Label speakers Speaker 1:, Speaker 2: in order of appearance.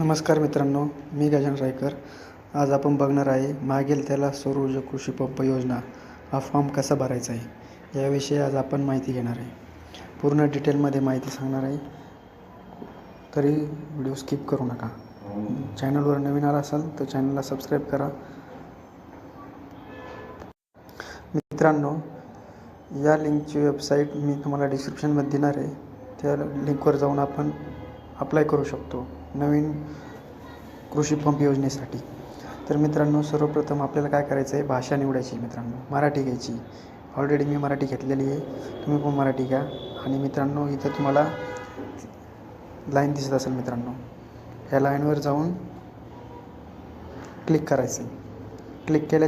Speaker 1: नमस्कार मित्रांनो, मी गजानन रायकर. आज आपण बघणार आहे मागेल त्याला सौर ऊर्जा कृषी पंप योजना हा फॉर्म कसा भरायचा आहे याविषयी आज आपण माहिती घेणार आहे. पूर्ण डिटेलमध्ये माहिती सांगणार आहे, तरी व्हिडिओ स्किप करू नका. चॅनलवर नवीन आला असाल तर चॅनलला सबस्क्राईब करा. मित्रांनो, या लिंकची वेबसाईट मी तुम्हाला डिस्क्रिप्शनमध्ये देणार आहे. त्या लिंकवर जाऊन आपण अप्लाय करू शकतो नवीन कृषी पंप योजनेसाठी. तर मित्रांनो, सर्वप्रथम आपल्याला काय करायचं आहे, भाषा निवडायची. मित्रांनो, मराठी घ्यायची. ऑलरेडी मी मराठी घेतलेली आहे, तुम्ही पण मराठी घ्या. आणि मित्रांनो, इथं तुम्हाला लाईन दिसत असेल. मित्रांनो, ह्या लाईनवर जाऊन क्लिक करायचं. क्लिक केल्याच्या